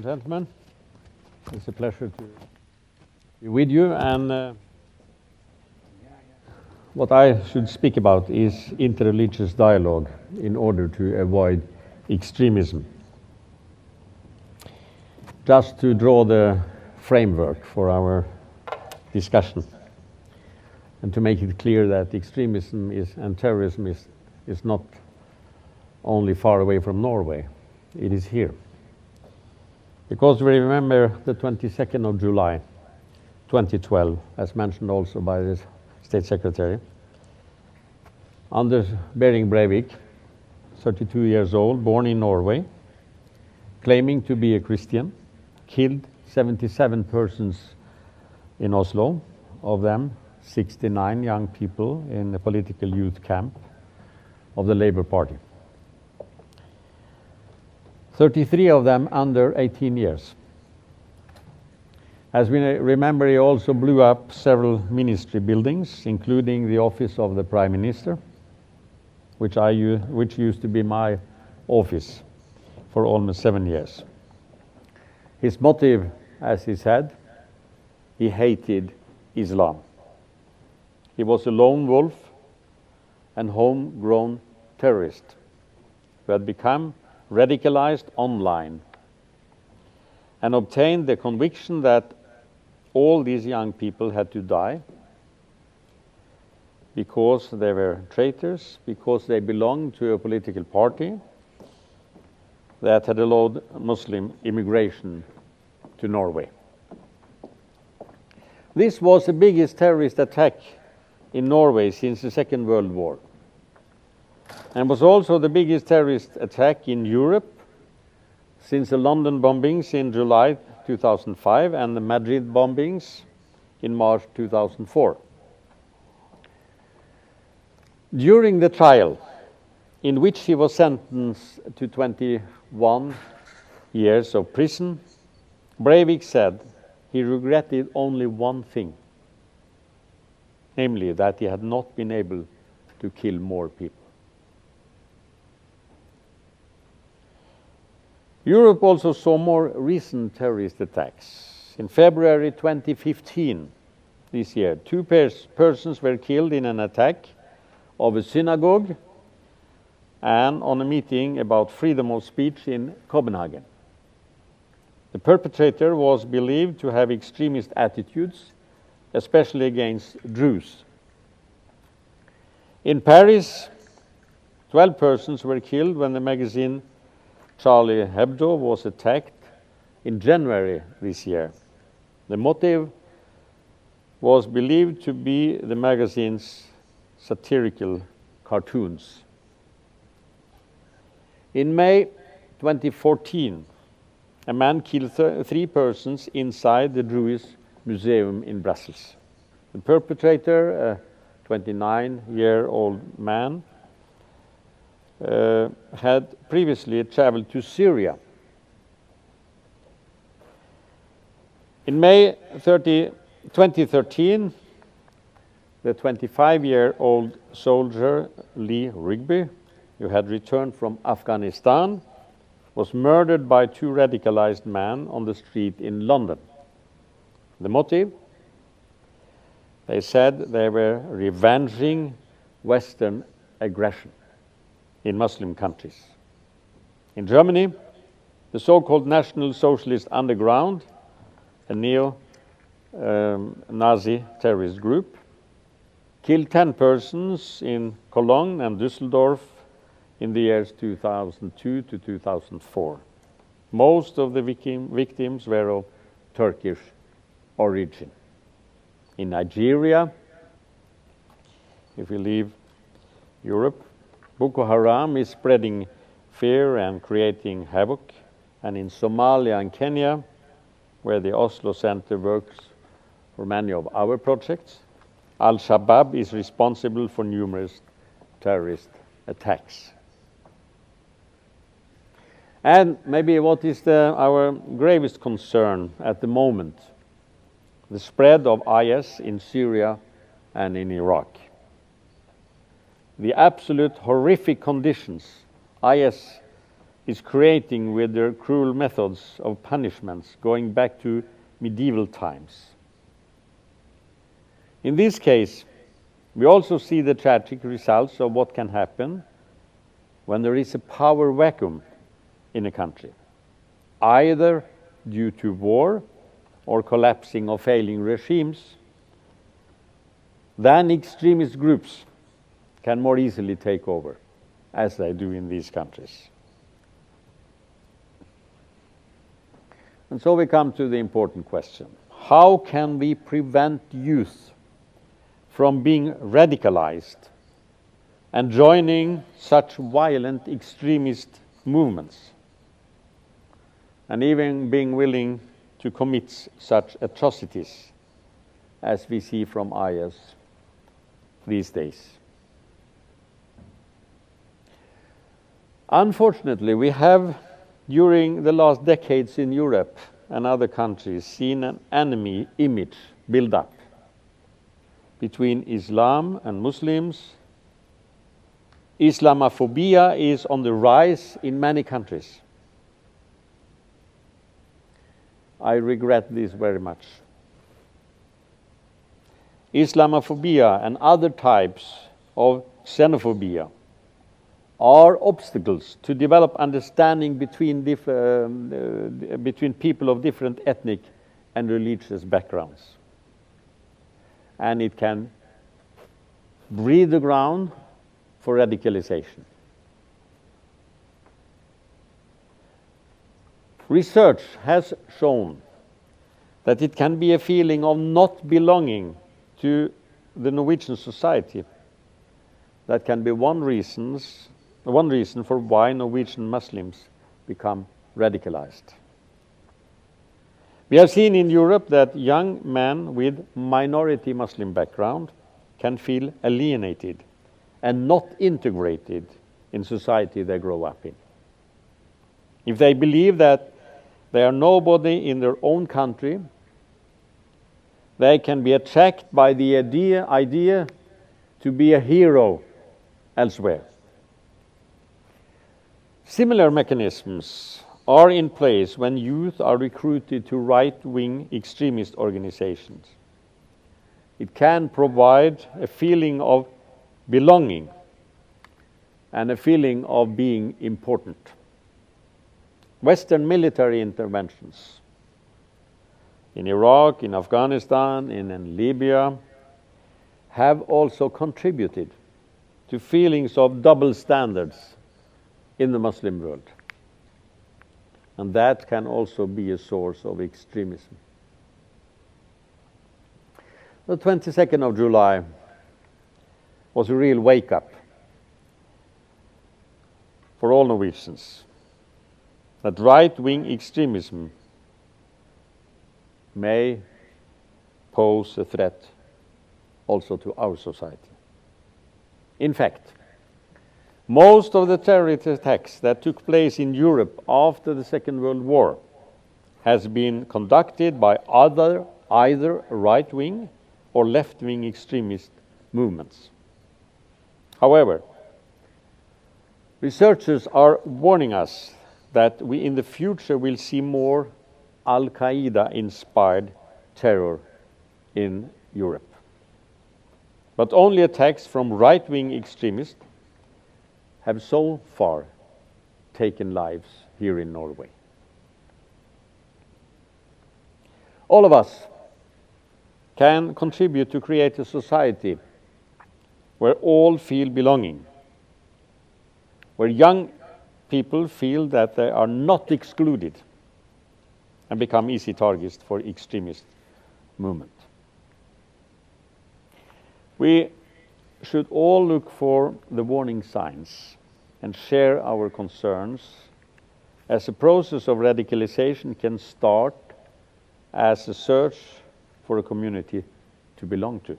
gentlemen, it's a pleasure to be with you, and what I should speak about is interreligious dialogue in order to avoid extremism. Just to draw the framework for our discussion and to make it clear that extremism and terrorism is not only far away from Norway, it is here. Because we remember the 22nd of July 2012, as mentioned also by the State Secretary, Anders Behring Breivik, 32 years old, born in Norway, claiming to be a Christian, killed 77 persons in Oslo, of them 69 young people in a political youth camp of the Labour Party. 33 of them under 18 years. As we remember, he also blew up several ministry buildings, including the office of the Prime Minister, which used to be my office for almost 7 years. His motive, as he said, he hated Islam. He was a lone wolf and homegrown terrorist who had become radicalized online and obtained the conviction that all these young people had to die because they were traitors, because they belonged to a political party that had allowed Muslim immigration to Norway. This was the biggest terrorist attack in Norway since the Second World War, and was also the biggest terrorist attack in Europe since the London bombings in July 2005 and the Madrid bombings in March 2004. During the trial, in which he was sentenced to 21 years of prison, Breivik said he regretted only one thing, namely that he had not been able to kill more people. Europe also saw more recent terrorist attacks. In February 2015, this year, two persons were killed in an attack of a synagogue and on a meeting about freedom of speech in Copenhagen. The perpetrator was believed to have extremist attitudes, especially against Druze. In Paris, 12 persons were killed when the magazine Charlie Hebdo was attacked in January this year. The motive was believed to be the magazine's satirical cartoons. In May 2014, a man killed 3 persons inside the Jewish Museum in Brussels. The perpetrator, a 29-year-old man, had previously traveled to Syria. In May 2013, the 25-year-old soldier Lee Rigby, who had returned from Afghanistan, was murdered by 2 radicalized men on the street in London. The motive? They said they were revenging Western aggression in Muslim countries. In Germany, the so-called National Socialist Underground, a neo-Nazi terrorist group, killed 10 persons in Cologne and Düsseldorf in the years 2002 to 2004. Most of the victims were of Turkish origin. In Nigeria, if we leave Europe, Boko Haram is spreading fear and creating havoc. And in Somalia and Kenya, where the Oslo Center works for many of our projects, Al-Shabaab is responsible for numerous terrorist attacks. And maybe what is our gravest concern at the moment, the spread of IS in Syria and in Iraq. The absolute horrific conditions IS is creating with their cruel methods of punishments going back to medieval times. In this case, we also see the tragic results of what can happen when there is a power vacuum in a country, either due to war or collapsing or failing regimes. Then extremist groups can more easily take over, as they do in these countries. And so we come to the important question: how can we prevent youth from being radicalized and joining such violent extremist movements, and even being willing to commit such atrocities as we see from IS these days? Unfortunately, we have, during the last decades in Europe and other countries, seen an enemy image build up between Islam and Muslims. Islamophobia is on the rise in many countries. I regret this very much. Islamophobia and other types of xenophobia are obstacles to develop understanding between people of different ethnic and religious backgrounds. And it can breed the ground for radicalization. Research has shown that it can be a feeling of not belonging to the Norwegian society that can be one reason for why Norwegian Muslims become radicalized. We have seen in Europe that young men with minority Muslim background can feel alienated and not integrated in society they grow up in. If they believe that they are nobody in their own country, they can be attracted by the idea to be a hero elsewhere. Similar mechanisms are in place when youth are recruited to right-wing extremist organizations. It can provide a feeling of belonging and a feeling of being important. Western military interventions in Iraq, in Afghanistan, in Libya have also contributed to feelings of double standards in the Muslim world. And that can also be a source of extremism. The 22nd of July was a real wake-up for all Norwegians that right-wing extremism may pose a threat also to our society. In fact, most of the terrorist attacks that took place in Europe after the Second World War has been conducted by either right-wing or left-wing extremist movements. However, researchers are warning us that we in the future will see more Al-Qaeda-inspired terror in Europe. But only attacks from right-wing extremists have so far taken lives here in Norway. All of us can contribute to create a society where all feel belonging, where young people feel that they are not excluded and become easy targets for extremist movement. We should all look for the warning signs and share our concerns, as a process of radicalization can start as a search for a community to belong to.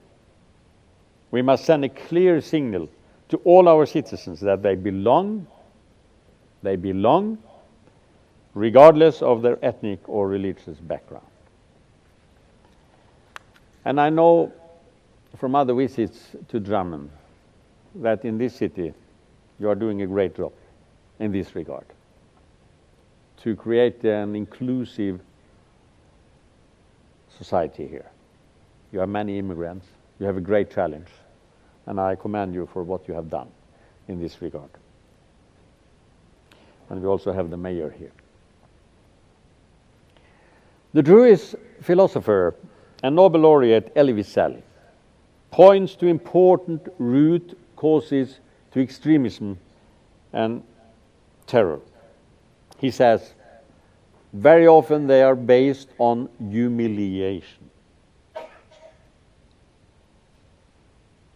We must send a clear signal to all our citizens that they belong regardless of their ethnic or religious background. And I know from other visits to Drammen that in this city you are doing a great job in this regard. to create an inclusive society here. You have many immigrants, you have a great challenge, and I commend you for what you have done in this regard. And we also have the mayor here. The Jewish philosopher and Nobel laureate Elie Wiesel points to important root causes to extremism and terror. He says, very often they are based on humiliation.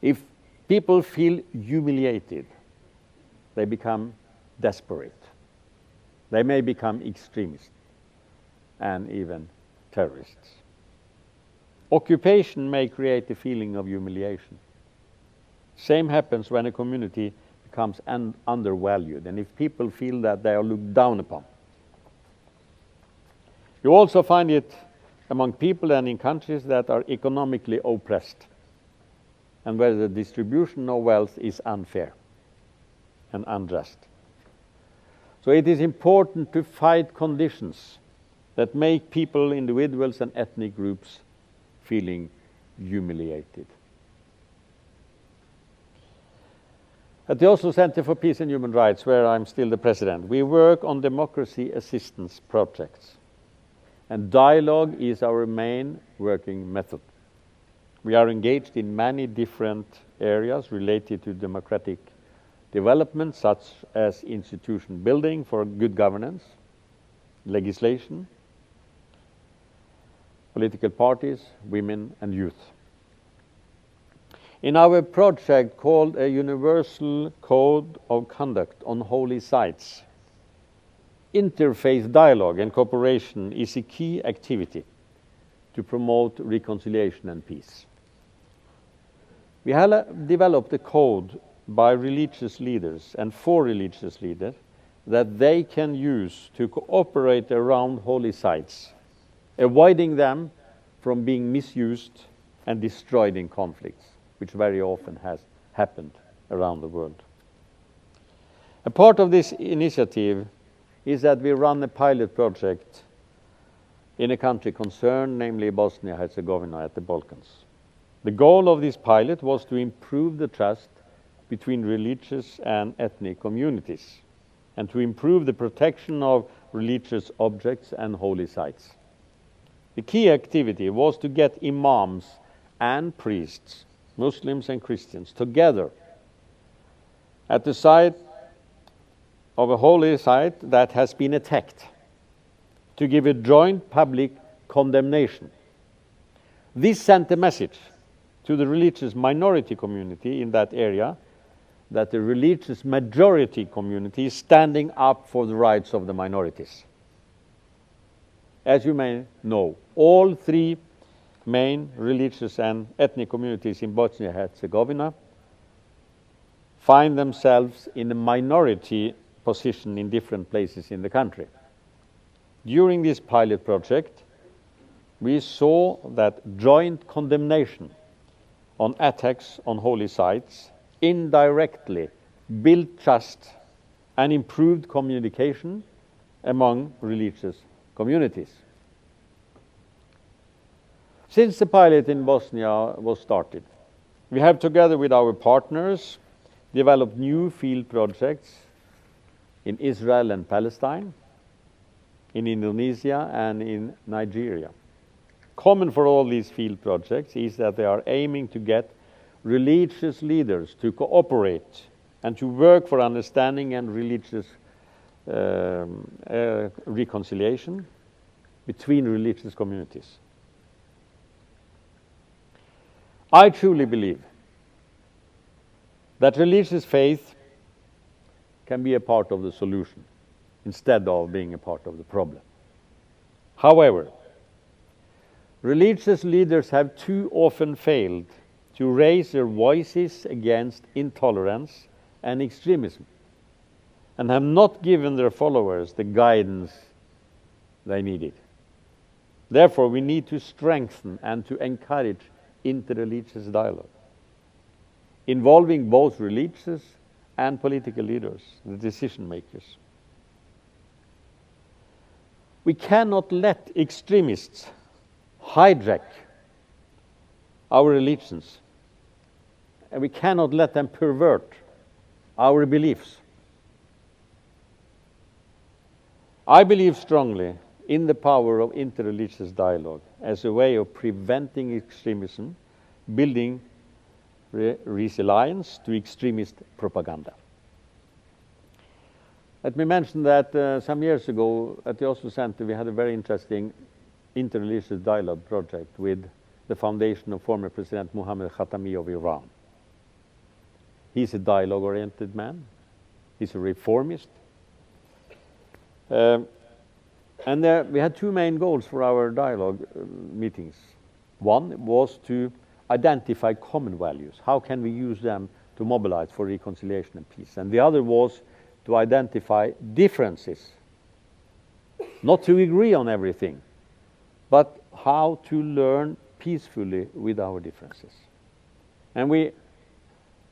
If people feel humiliated, they become desperate. They may become extremists and even terrorists. Occupation may create a feeling of humiliation. Same happens when a community becomes undervalued and if people feel that they are looked down upon. You also find it among people and in countries that are economically oppressed and where the distribution of wealth is unfair and unjust. So it is important to fight conditions that make people, individuals and ethnic groups feeling humiliated. At the Oslo Center for Peace and Human Rights, where I'm still the president, we work on democracy assistance projects. And dialogue is our main working method. We are engaged in many different areas related to democratic development, such as institution building for good governance, legislation, political parties, women and youth. In our project called a Universal Code of Conduct on Holy Sites, interfaith dialogue and cooperation is a key activity to promote reconciliation and peace. We have developed a code by religious leaders and for religious leaders that they can use to cooperate around holy sites, avoiding them from being misused and destroyed in conflicts, which very often has happened around the world. A part of this initiative is that we run a pilot project in a country concerned, namely Bosnia-Herzegovina at the Balkans. The goal of this pilot was to improve the trust between religious and ethnic communities and to improve the protection of religious objects and holy sites. The key activity was to get imams and priests, Muslims and Christians, together at the site of a holy site that has been attacked to give a joint public condemnation. This sent a message to the religious minority community in that area that the religious majority community is standing up for the rights of the minorities. As you may know, all three main religious and ethnic communities in Bosnia-Herzegovina find themselves in a minority position in different places in the country. During this pilot project, we saw that joint condemnation on attacks on holy sites indirectly built trust and improved communication among religious communities. Since the pilot in Bosnia was started, we have, together with our partners, developed new field projects in Israel and Palestine, in Indonesia and in Nigeria. Common for all these field projects is that they are aiming to get religious leaders to cooperate and to work for understanding and religious reconciliation between religious communities. I truly believe that religious faith can be a part of the solution instead of being a part of the problem. However, religious leaders have too often failed to raise their voices against intolerance and extremism and have not given their followers the guidance they needed. Therefore, we need to strengthen and to encourage interreligious dialogue, involving both religious and political leaders, the decision makers. We cannot let extremists hijack our religions, and we cannot let them pervert our beliefs. I believe strongly in the power of interreligious dialogue as a way of preventing extremism, building resilience to extremist propaganda. Let me mention that some years ago at the Oslo Center we had a very interesting interreligious dialogue project with the foundation of former President Mohammed Khatami of Iran. He's a dialogue-oriented man. He's a reformist. And we had two main goals for our dialogue meetings. One was to identify common values. How can we use them to mobilize for reconciliation and peace? And the other was to identify differences. Not to agree on everything, but how to learn peacefully with our differences. And we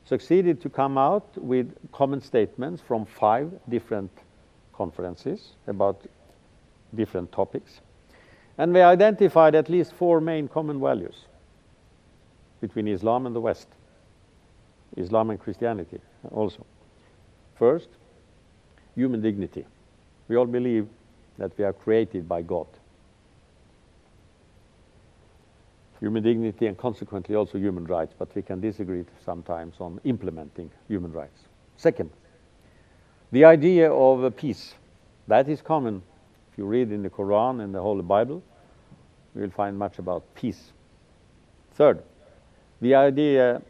succeeded to come out with common statements from 5 different conferences about different topics. And we identified at least 4 main common values between Islam and the West, Islam and Christianity also. First, human dignity. We all believe that we are created by God. Human dignity and consequently also human rights, but we can disagree sometimes on implementing human rights. Second, the idea of peace. That is common. If you read in the Quran and the Holy Bible, you will find much about peace. Third, the idea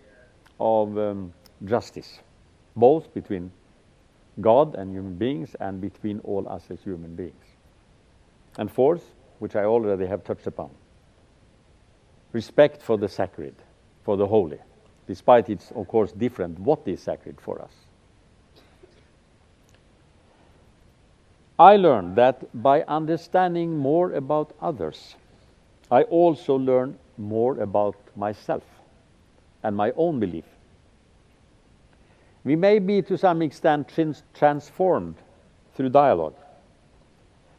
of justice, both between God and human beings and between all us as human beings. And fourth, which I already have touched upon, respect for the sacred, for the holy, despite it's of course different what is sacred for us. I learned that by understanding more about others, I also learn more about myself and my own belief. We may be to some extent transformed through dialogue,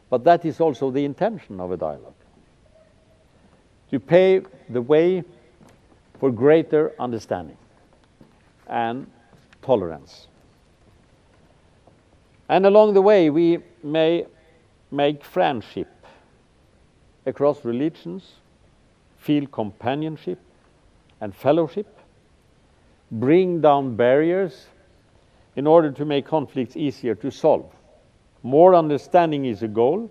but that is also the intention of a dialogue. To pave the way for greater understanding and tolerance. And along the way we may make friendship across religions, feel companionship and fellowship, bring down barriers in order to make conflicts easier to solve. More understanding is a goal,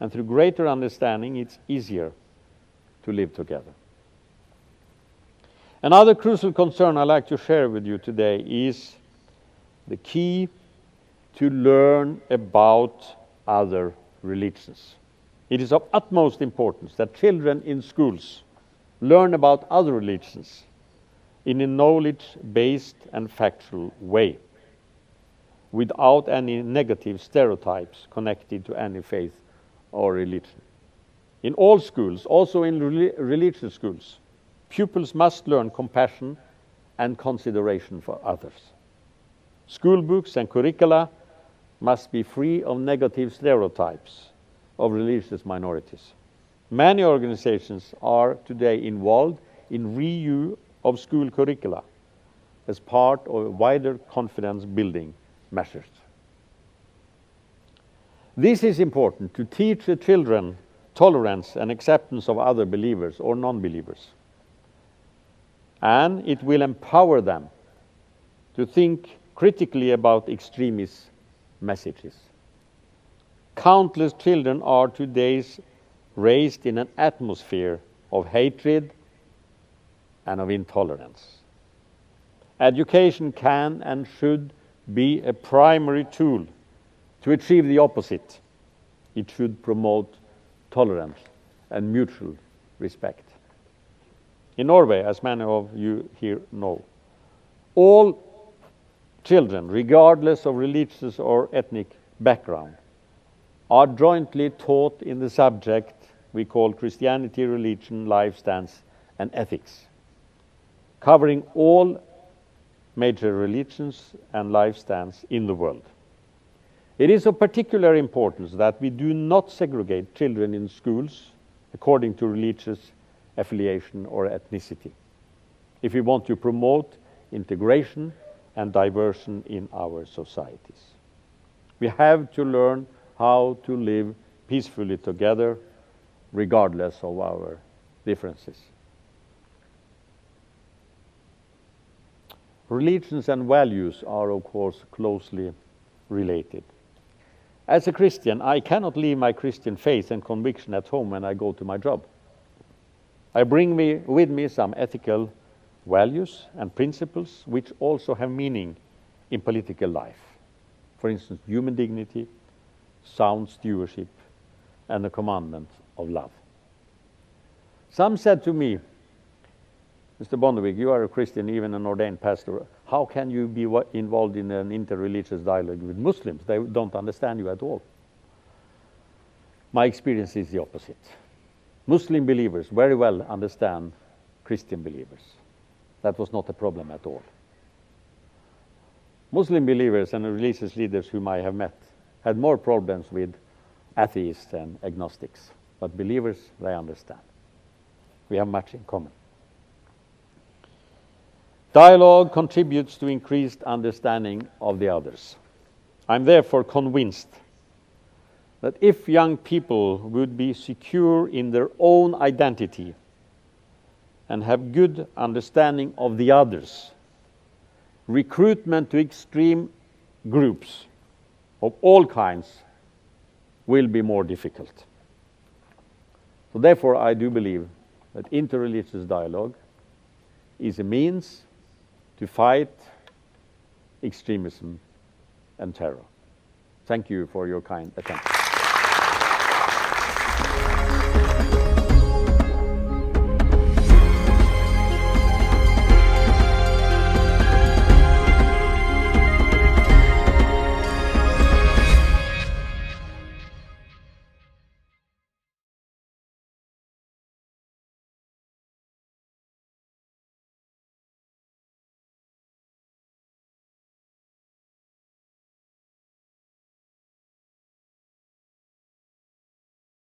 and through greater understanding it's easier to live together. Another crucial concern I'd like to share with you today is the key to learn about other religions. It is of utmost importance that children in schools learn about other religions in a knowledge-based and factual way, without any negative stereotypes connected to any faith or religion. In all schools, also in religious schools, pupils must learn compassion and consideration for others. School books and curricula must be free of negative stereotypes of religious minorities. Many organizations are today involved in review of school curricula as part of wider confidence-building measures. This is important to teach the children tolerance and acceptance of other believers or non-believers. And it will empower them to think critically about extremist messages. Countless children are today raised in an atmosphere of hatred and of intolerance. Education can and should be a primary tool to achieve the opposite. It should promote tolerance and mutual respect. In Norway, as many of you here know, all children, regardless of religious or ethnic background, are jointly taught in the subject we call Christianity, religion, life stance, and ethics, covering all major religions and life stance in the world. It is of particular importance that we do not segregate children in schools according to religious affiliation or ethnicity, if we want to promote integration and diversion in our societies. We have to learn how to live peacefully together, regardless of our differences. Religions and values are, of course, closely related. As a Christian, I cannot leave my Christian faith and conviction at home when I go to my job. I bring with me some ethical values and principles which also have meaning in political life. For instance, human dignity, sound stewardship, and the commandment of love. Some said to me, Mr. Bondevik, you are a Christian, even an ordained pastor. How can you be involved in an interreligious dialogue with Muslims? They don't understand you at all. My experience is the opposite. Muslim believers very well understand Christian believers. That was not a problem at all. Muslim believers and religious leaders whom I have met had more problems with atheists and agnostics. But believers, they understand. We have much in common. Dialogue contributes to increased understanding of the others. I'm therefore convinced that if young people would be secure in their own identity and have good understanding of the others, recruitment to extreme groups of all kinds will be more difficult. So therefore, I do believe that interreligious dialogue is a means to fight extremism and terror. Thank you for your kind attention.